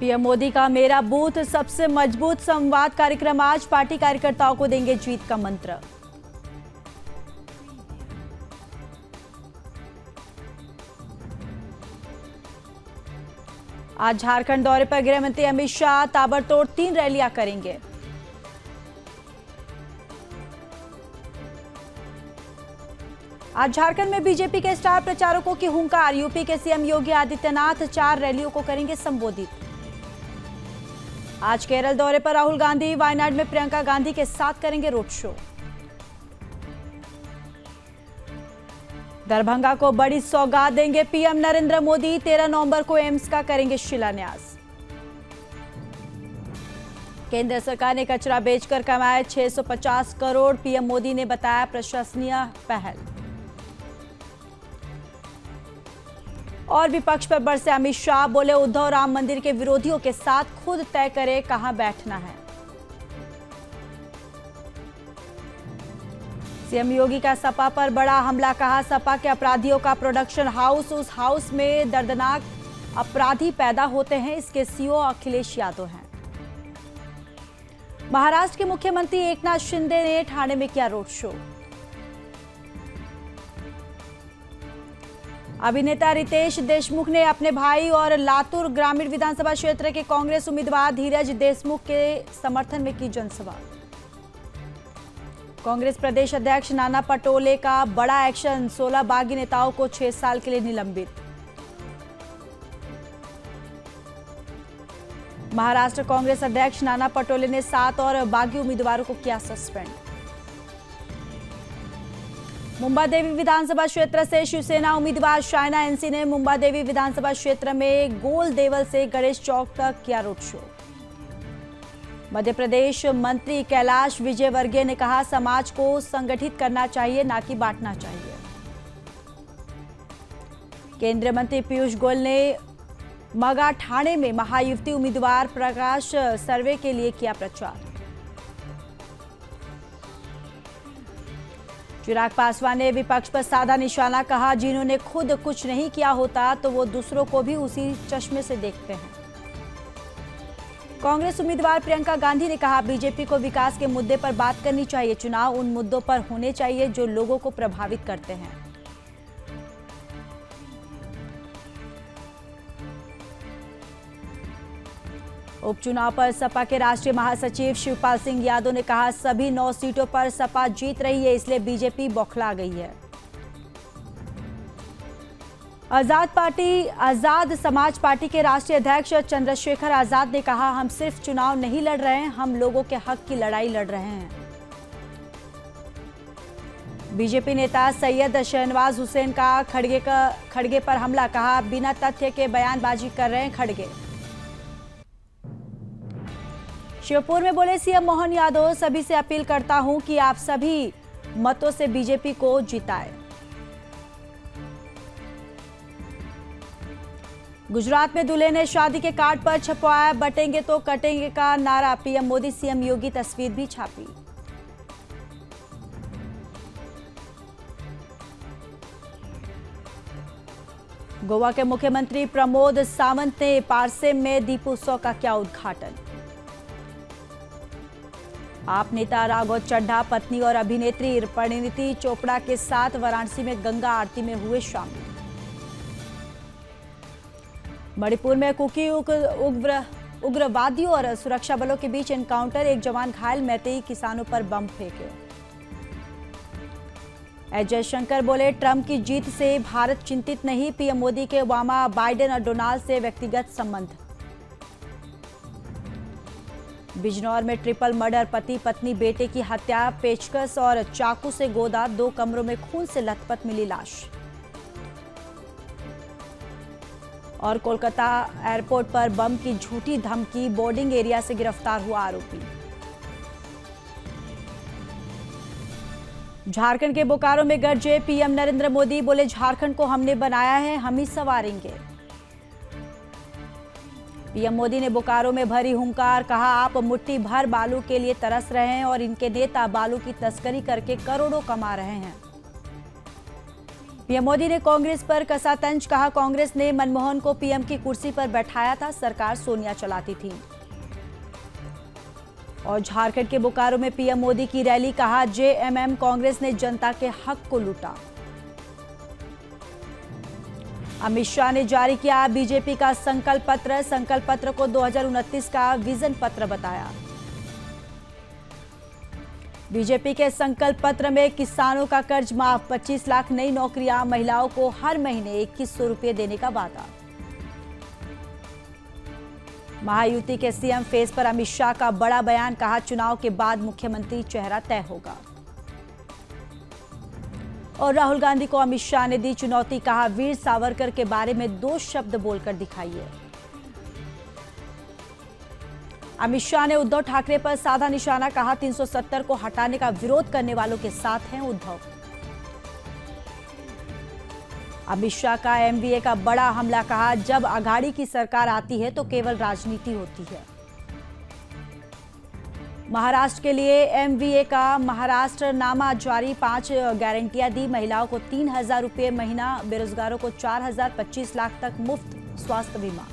PM Modi का मेरा booth सबसे मजबूत संवाद कार्यक्रम आज पार्टी कार्यकर्ताओं को देंगे जीत का मंत्र। आज झारखंड दौरे पर गृह मंत्री अमित शाह ताबड़तोड़ 3 रैलियां करेंगे। आज झारखंड में बीजेपी के स्टार प्रचारकों की हुंकार। यूपी के सीएम योगी आदित्यनाथ 4 रैलियों को करेंगे संबोधित। आज केरल दौरे पर राहुल गांधी वायनाड में प्रियंका गांधी के साथ करेंगे रोड शो। दरभंगा को बड़ी सौगात देंगे पीएम नरेंद्र मोदी। 13 नवंबर को एम्स का करेंगे शिलान्यास। केंद्र सरकार ने कचरा बेचकर कमाए 650 करोड़। पीएम मोदी ने बताया प्रशंसनीय पहल। और विपक्ष पर बरसे अमित शाह, बोले उद्धव राम मंदिर के विरोधियों के साथ खुद तय करे कहां बैठना है। सीएम योगी का सपा पर बड़ा हमला, कहा सपा के अपराधियों का प्रोडक्शन हाउस, उस हाउस में दर्दनाक अपराधी पैदा होते हैं, इसके सीईओ अखिलेश यादव हैं। महाराष्ट्र के मुख्यमंत्री एकनाथ शिंदे ने ठाणे में किया रोड शो। अभिनेता रितेश देशमुख ने अपने भाई और लातूर ग्रामीण विधानसभा क्षेत्र के कांग्रेस उम्मीदवार धीरज देशमुख के समर्थन में की जनसभा। कांग्रेस प्रदेश अध्यक्ष नाना पटोले का बड़ा एक्शन, 16 बागी नेताओं को 6 साल के लिए निलंबित। महाराष्ट्र कांग्रेस अध्यक्ष नाना पटोले ने 7 और बागी उम्मीदवारों को किया सस्पेंड। मुंबादेवी विधानसभा क्षेत्र से शिवसेना उम्मीदवार शाइना एनसी ने मुंबादेवी विधानसभा क्षेत्र में गोल देवल से गणेश चौक तक किया रोड शो। मध्य प्रदेश मंत्री कैलाश विजयवर्गीय ने कहा समाज को संगठित करना चाहिए, ना कि बांटना चाहिए। केंद्रीय मंत्री पीयूष गोयल ने मगा ठाणे में महायुति उम्मीदवार प्रकाश सर्वे के लिए किया प्रचार। चिराग पासवान ने विपक्ष पर साधा निशाना, कहा जिन्होंने खुद कुछ नहीं किया होता तो वो दूसरों को भी उसी चश्मे से देखते हैं। कांग्रेस उम्मीदवार प्रियंका गांधी ने कहा बीजेपी को विकास के मुद्दे पर बात करनी चाहिए, चुनाव उन मुद्दों पर होने चाहिए जो लोगों को प्रभावित करते हैं। उपचुनाव पर सपा के राष्ट्रीय महासचिव शिवपाल सिंह यादव ने कहा सभी 9 सीटों पर सपा जीत रही है, इसलिए बीजेपी बौखला गई है। आजाद समाज पार्टी के राष्ट्रीय अध्यक्ष चंद्रशेखर आजाद ने कहा हम सिर्फ चुनाव नहीं लड़ रहे हैं, हम लोगों के हक की लड़ाई लड़ रहे हैं। बीजेपी नेता सैयद शहनवाज हुसैन का खड़गे पर हमला, कहा बिना तथ्य के बयानबाजी कर रहे हैं खड़गे। श्योपुर में बोले सीएम मोहन यादव, सभी से अपील करता हूं कि आप सभी मतों से बीजेपी को जिताएं। गुजरात में दूल्हे ने शादी के कार्ड पर छपवाया बटेंगे तो कटेंगे का नारा, पीएम मोदी सीएम योगी तस्वीर भी छापी। गोवा के मुख्यमंत्री प्रमोद सावंत ने पारसेम में दीपोत्सव का किया उद्घाटन। आप नेता राघव चड्ढा पत्नी और अभिनेत्री परिणीति चोपड़ा के साथ वाराणसी में गंगा आरती में हुए शामिल। मणिपुर में कुकी उग्रवादियों और सुरक्षा बलों के बीच एनकाउंटर, एक जवान घायल, मैतेई किसानों पर बम फेंके। एस जयशंकर बोले ट्रंप की जीत से भारत चिंतित नहीं, पीएम मोदी के ओबामा, बाइडेन और डोनाल्ड से व्यक्तिगत संबंध। बिजनौर में ट्रिपल मर्डर, पति पत्नी बेटे की हत्या, पेचकस और चाकू से गोदा, 2 कमरों में खून से लथपथ मिली लाश। और कोलकाता एयरपोर्ट पर बम की झूठी धमकी, बोर्डिंग एरिया से गिरफ्तार हुआ आरोपी। झारखंड के बोकारो में गरजे पीएम नरेंद्र मोदी, बोले झारखंड को हमने बनाया है, हम ही संवारेंगे। पीएम मोदी ने बोकारो में भरी हुंकार, कहा आप मुट्ठी भर बालू के लिए तरस रहे हैं और इनके नेता बालू की तस्करी करके करोड़ों कमा रहे हैं। पीएम मोदी ने कांग्रेस पर कसा तंज, कहा कांग्रेस ने मनमोहन को पीएम की कुर्सी पर बैठाया था, सरकार सोनिया चलाती थी। और झारखंड के बोकारो में पीएम मोदी की रैली, कहा जेएमएम कांग्रेस ने जनता के हक को लूटा। अमित शाह ने जारी किया बीजेपी का संकल्प पत्र को 2029 का विजन पत्र बताया। बीजेपी के संकल्प पत्र में किसानों का कर्ज माफ, 25 लाख नई नौकरियां, महिलाओं को हर महीने 2100 रुपये देने का वादा। महायुति के सीएम फेस पर अमित शाह का बड़ा बयान, कहा चुनाव के बाद मुख्यमंत्री चेहरा तय होगा। और राहुल गांधी को अमित शाह ने दी चुनौती, कहा वीर सावरकर के बारे में 2 शब्द बोलकर दिखाइए। अमित शाह ने उद्धव ठाकरे पर साधा निशाना, कहा 370 को हटाने का विरोध करने वालों के साथ हैं उद्धव। अमित शाह का एमवीए का बड़ा हमला, कहा जब अघाड़ी की सरकार आती है तो केवल राजनीति होती है। महाराष्ट्र के लिए एमवीए का महाराष्ट्र नामा जारी, 5 गारंटियां दी, महिलाओं को 3000 रुपये महीना, बेरोजगारों को 4000, 25 लाख तक मुफ्त स्वास्थ्य बीमा।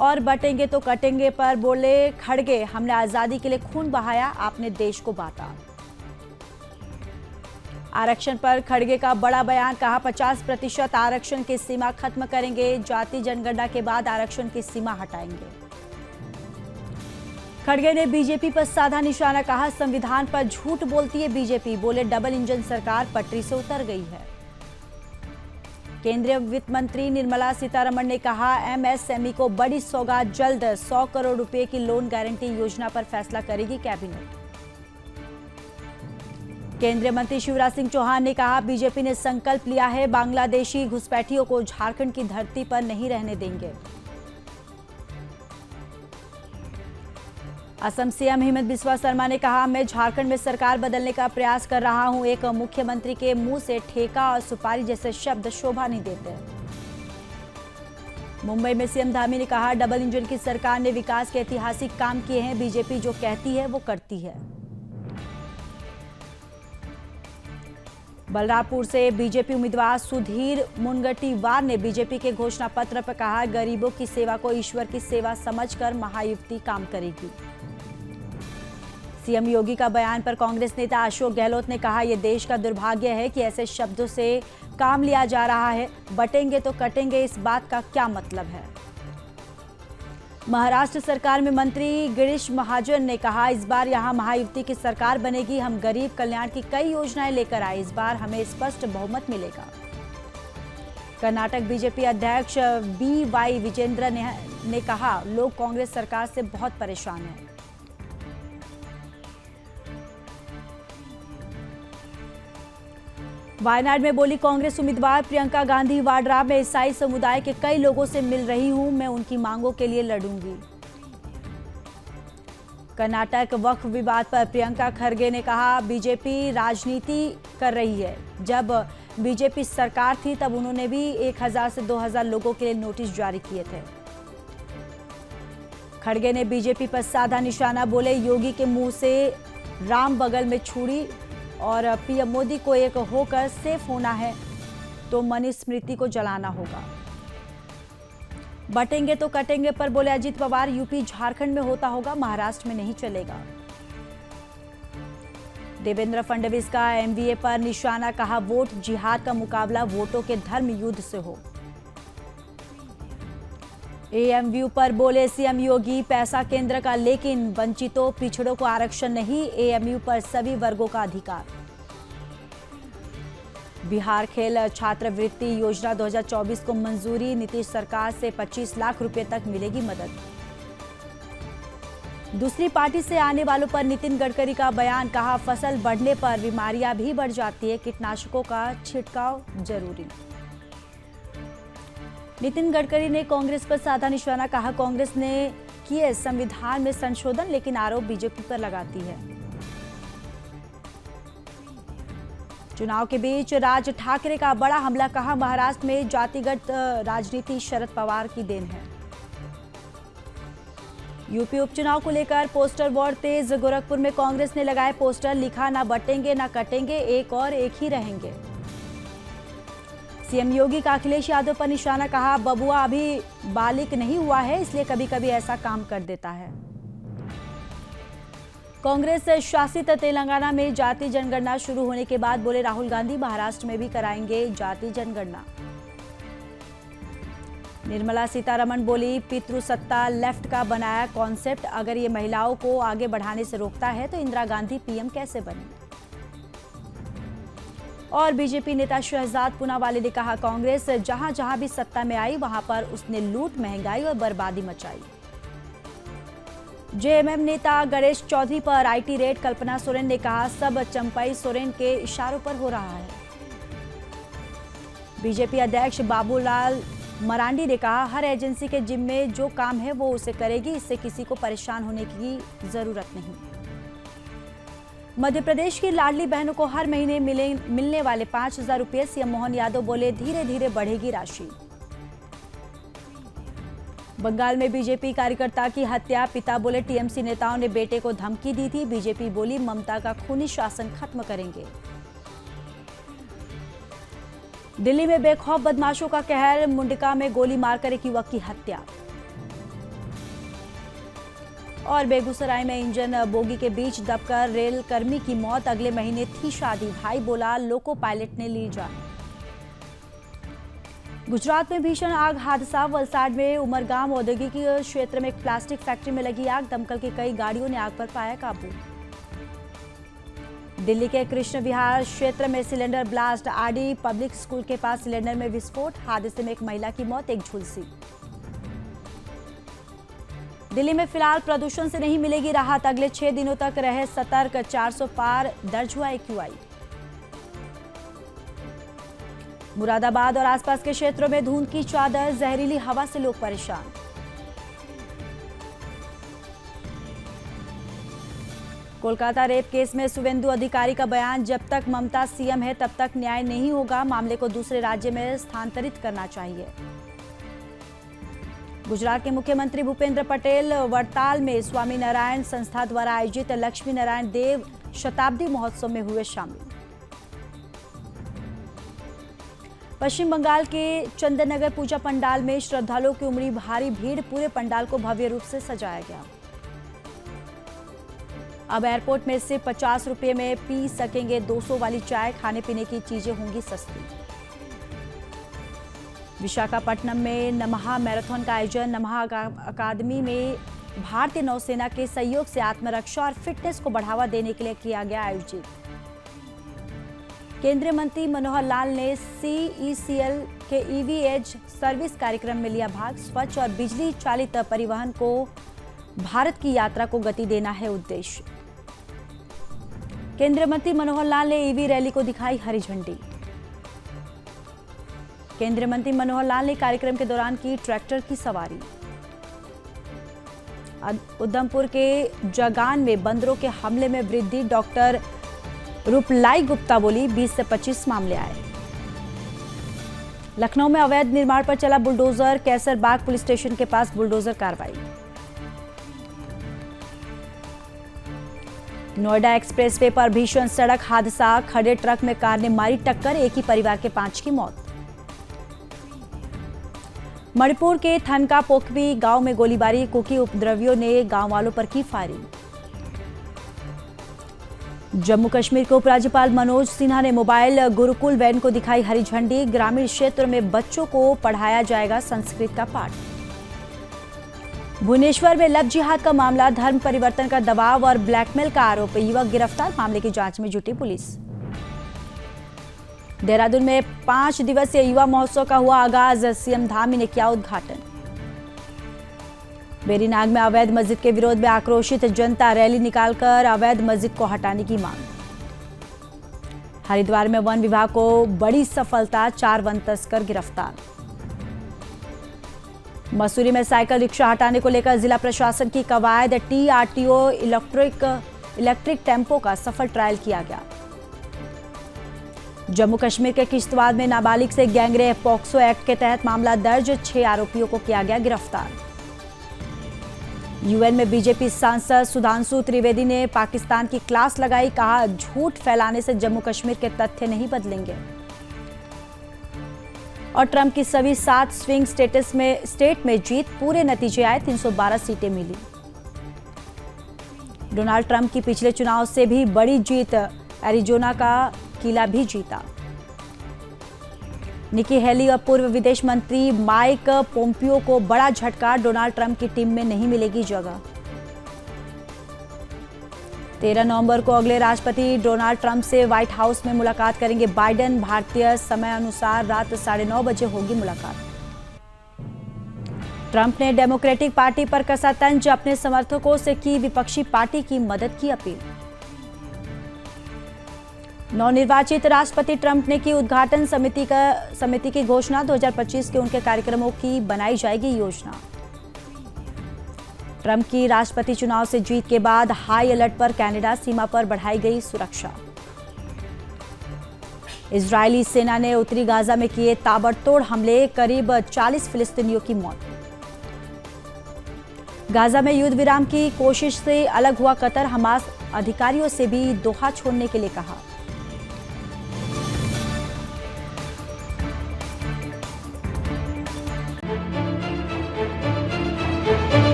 और बटेंगे तो कटेंगे पर बोले खड़गे, हमने आजादी के लिए खून बहाया, आपने देश को बांटा। आरक्षण पर खड़गे का बड़ा बयान, कहा 50% आरक्षण की सीमा खत्म करेंगे, जाति जनगणना के बाद आरक्षण की सीमा हटाएंगे। खड़गे ने बीजेपी पर साधा निशाना, कहा संविधान पर झूठ बोलती है बीजेपी, बोले डबल इंजन सरकार पटरी से उतर गई है। केंद्रीय वित्त मंत्री निर्मला सीतारमण ने कहा एमएसएमई को बड़ी सौगात, जल्द 100 करोड़ रुपए की लोन गारंटी योजना पर फैसला करेगी कैबिनेट। केंद्रीय मंत्री शिवराज सिंह चौहान ने कहा बीजेपी ने संकल्प लिया है, बांग्लादेशी घुसपैठियों को झारखंड की धरती पर नहीं रहने देंगे। असम सीएम हिमंत बिस्वा शर्मा ने कहा मैं झारखंड में सरकार बदलने का प्रयास कर रहा हूं, एक मुख्यमंत्री के मुंह से ठेका और सुपारी जैसे शब्द शोभा नहीं देते। मुंबई में सीएम धामी ने कहा डबल इंजन की सरकार ने विकास के ऐतिहासिक काम किए हैं, बीजेपी जो कहती है वो करती है। बलरामपुर से बीजेपी उम्मीदवार सुधीर मुनगंटीवार ने बीजेपी के घोषणा पत्र पर कहा गरीबों की सेवा को ईश्वर की सेवा समझकर महायुति काम करेगी। सीएम योगी का बयान पर कांग्रेस नेता अशोक गहलोत ने कहा यह देश का दुर्भाग्य है कि ऐसे शब्दों से काम लिया जा रहा है, बटेंगे तो कटेंगे, इस बात का क्या मतलब है। महाराष्ट्र सरकार में मंत्री गिरीश महाजन ने कहा इस बार यहां महायुति की सरकार बनेगी, हम गरीब कल्याण की कई योजनाएं लेकर आए, इस बार हमें स्पष्ट बहुमत मिलेगा। कर्नाटक बीजेपी अध्यक्ष BY विजेंद्र ने कहा लोग कांग्रेस सरकार से बहुत परेशान हैं। वायनाड में बोली कांग्रेस उम्मीदवार प्रियंका गांधी, वाड्रा में ईसाई समुदाय के कई लोगों से मिल रही हूं, मैं उनकी मांगों के लिए लड़ूंगी। कर्नाटक वक्फ विवाद पर प्रियंका खरगे ने कहा बीजेपी राजनीति कर रही है, जब बीजेपी सरकार थी तब उन्होंने भी 1000 से 2000 लोगों के लिए नोटिस जारी किए थे। खड़गे ने बीजेपी पर साधा निशाना, बोले योगी के मुंह से राम बगल में छुरी और पीएम मोदी को एक होकर सेफ होना है तो मनुस्मृति को जलाना होगा। बटेंगे तो कटेंगे पर बोले अजित पवार यूपी झारखंड में होता होगा, महाराष्ट्र में नहीं चलेगा। देवेंद्र फडणवीस का एमवीए पर निशाना, कहा वोट जिहाद का मुकाबला वोटों के धर्म युद्ध से हो। एएमयू पर बोले सीएम योगी पैसा केंद्र का लेकिन वंचितों पिछड़ों को आरक्षण नहीं, एएमयू पर सभी वर्गों का अधिकार। बिहार खेल छात्रवृत्ति योजना 2024 को मंजूरी, नीतीश सरकार से 25 लाख रुपए तक मिलेगी मदद। दूसरी पार्टी से आने वालों पर नितिन गडकरी का बयान, कहा फसल बढ़ने पर बीमारियां भी बढ़ जाती है, कीटनाशकों का छिड़काव जरूरी। नितिन गडकरी ने कांग्रेस पर साधा निशाना, कहा कांग्रेस ने किए संविधान में संशोधन लेकिन आरोप बीजेपी पर लगाती है। चुनाव के बीच राज ठाकरे का बड़ा हमला, कहा महाराष्ट्र में जातिगत राजनीति शरद पवार की देन है। यूपी उपचुनाव को लेकर पोस्टर वॉर तेज, गोरखपुर में कांग्रेस ने लगाए पोस्टर, लिखा ना बटेंगे ना कटेंगे, एक और एक ही रहेंगे। सीएम योगी का अखिलेश यादव पर निशाना, कहा बबुआ अभी बालिग नहीं हुआ है इसलिए कभी कभी ऐसा काम कर देता है। कांग्रेस शासित तेलंगाना में जाति जनगणना शुरू होने के बाद बोले राहुल गांधी महाराष्ट्र में भी कराएंगे जाति जनगणना। निर्मला सीतारमण बोली पितृसत्ता लेफ्ट का बनाया कॉन्सेप्ट, अगर ये महिलाओं को आगे बढ़ाने से रोकता है तो इंदिरा गांधी पीएम कैसे बनी। और बीजेपी नेता शहजाद पूनावाला ने कहा कांग्रेस जहां जहां भी सत्ता में आई वहां पर उसने लूट, महंगाई और बर्बादी मचाई। जेएमएम नेता गणेश चौधरी पर आईटी रेड, कल्पना सोरेन ने कहा सब चंपई सोरेन के इशारों पर हो रहा है। बीजेपी अध्यक्ष बाबूलाल मरांडी ने कहा हर एजेंसी के जिम्मे जो काम है वो उसे करेगी, इससे किसी को परेशान होने की जरूरत नहीं। मध्य प्रदेश की लाडली बहनों को हर महीने मिलने वाले 5,000 रुपये, सीएम मोहन यादव बोले धीरे धीरे बढ़ेगी राशि। बंगाल में बीजेपी कार्यकर्ता की हत्या, पिता बोले टीएमसी नेताओं ने बेटे को धमकी दी थी, बीजेपी बोली ममता का खूनी शासन खत्म करेंगे। दिल्ली में बेखौफ बदमाशों का कहर, मुंडिका में गोली मारकर एक युवक की हत्या। और बेगूसराय में इंजन बोगी के बीच दबकर रेल कर्मी की मौत, अगले महीने थी शादी, भाई बोला लोको पायलट ने ली जान। गुजरात में भीषण आग हादसा, वलसाड में उमरगाम औद्योगिक क्षेत्र में एक प्लास्टिक फैक्ट्री में लगी आग, दमकल की कई गाड़ियों ने आग पर पाया काबू। दिल्ली के कृष्ण विहार क्षेत्र में cylinder blast, RD public school के पास सिलेंडर में विस्फोट, हादसे में एक महिला की मौत, एक झुलसी। दिल्ली में फिलहाल प्रदूषण से नहीं मिलेगी राहत, अगले 6 दिनों तक रहे सतर्क, 400 पार दर्ज हुआ एक्यूआई। मुरादाबाद और आसपास के क्षेत्रों में धुंध की चादर, जहरीली हवा से लोग परेशान। कोलकाता रेप केस में शुवेंदु अधिकारी का बयान, जब तक ममता सीएम है तब तक न्याय नहीं होगा, मामले को दूसरे राज्य में स्थानांतरित करना चाहिए। गुजरात के मुख्यमंत्री भूपेंद्र पटेल वड़ताल में स्वामी नारायण संस्था द्वारा आयोजित लक्ष्मी नारायण देव शताब्दी महोत्सव में हुए शामिल। पश्चिम बंगाल के चंदननगर पूजा पंडाल में श्रद्धालुओं की उमड़ी भारी भीड़, पूरे पंडाल को भव्य रूप से सजाया गया। अब एयरपोर्ट में सिर्फ 50 रुपये में पी सकेंगे 200 वाली चाय, खाने पीने की चीजें होंगी सस्ती। विशाखापट्टनम में नमहा मैराथन का आयोजन, नमहा अकादमी में भारतीय नौसेना के सहयोग से आत्मरक्षा और फिटनेस को बढ़ावा देने के लिए किया गया आयोजित। केंद्रीय मंत्री मनोहर लाल ने सीईसीएल के ईवी एज सर्विस कार्यक्रम में लिया भाग, स्वच्छ और बिजली चालित परिवहन को भारत की यात्रा को गति देना है उद्देश्य। केंद्रीय मंत्री मनोहर लाल ने ईवी रैली को दिखाई हरी झंडी। केंद्रीय मंत्री मनोहर लाल ने कार्यक्रम के दौरान की ट्रैक्टर की सवारी। उधमपुर के जगान में बंदरों के हमले में वृद्धि, डॉक्टर रूपलाई गुप्ता बोली 20 से 25 मामले आए। लखनऊ में अवैध निर्माण पर चला बुलडोजर, कैसरबाग पुलिस स्टेशन के पास बुलडोजर कार्रवाई। नोएडा एक्सप्रेसवे पर भीषण सड़क हादसा, खड़े ट्रक में कार ने मारी टक्कर, एक ही परिवार के 5 की मौत। मणिपुर के थनका पोखवी गांव में गोलीबारी, कुकी उपद्रवियों ने गांव वालों पर की फायरिंग। जम्मू कश्मीर के उपराज्यपाल मनोज सिन्हा ने मोबाइल गुरुकुल वैन को दिखाई हरी झंडी, ग्रामीण क्षेत्र में बच्चों को पढ़ाया जाएगा संस्कृत का पाठ। भुवनेश्वर में लव जिहाद का मामला, धर्म परिवर्तन का दबाव और ब्लैकमेल का आरोप, युवक गिरफ्तार, मामले की जांच में जुटी पुलिस। देहरादून में 5 दिवसीय युवा महोत्सव का हुआ आगाज, सीएम धामी ने किया उद्घाटन। बेरीनाग में अवैध मस्जिद के विरोध में आक्रोशित जनता, रैली निकालकर अवैध मस्जिद को हटाने की मांग। हरिद्वार में वन विभाग को बड़ी सफलता, 4 वन तस्कर गिरफ्तार। मसूरी में साइकिल रिक्शा हटाने को लेकर जिला प्रशासन की कवायद, टीआरटीओ इलेक्ट्रिक टेम्पो का सफल ट्रायल किया गया। जम्मू कश्मीर के किश्तवाड़ में नाबालिग से गैंगरेप, पॉक्सो एक्ट के तहत मामला दर्ज, 6 आरोपियों को किया गया गिरफ्तार। यूएन में बीजेपी सांसद सुधांशु त्रिवेदी ने पाकिस्तान की क्लास लगाई, कहा झूठ फैलाने से जम्मू कश्मीर के तथ्य नहीं बदलेंगे। और ट्रंप की सभी 7 स्विंग स्टेट में जीत, पूरे नतीजे आए, 312 सीटें मिली। डोनाल्ड ट्रंप की पिछले चुनाव से भी बड़ी जीत, एरिजोना का किला भी जीता। निकी हेली और पूर्व विदेश मंत्री माइक पोम्पियो को बड़ा झटका, डोनाल्ड ट्रंप की टीम में नहीं मिलेगी जगह। 13 नवंबर को अगले राष्ट्रपति डोनाल्ड ट्रंप से व्हाइट हाउस में मुलाकात करेंगे बाइडेन। भारतीय समय अनुसार रात 9:30 बजे होगी मुलाकात। ट्रंप ने डेमोक्रेटिक पार्टी पर कसा तंज, अपने समर्थकों से की विपक्षी पार्टी की मदद की अपील। नवनिर्वाचित राष्ट्रपति ट्रंप ने की उद्घाटन समिति की घोषणा, 2025 के उनके कार्यक्रमों की बनाई जाएगी योजना। ट्रंप की राष्ट्रपति चुनाव से जीत के बाद हाई अलर्ट पर कनाडा, सीमा पर बढ़ाई गई सुरक्षा। इजरायली सेना ने उत्तरी गाजा में किए ताबड़तोड़ हमले, करीब 40 फिलिस्तीनियों की मौत। गाजा में युद्ध विराम की कोशिश से अलग हुआ कतर, हमास अधिकारियों से भी दोहा छोड़ने के लिए कहा।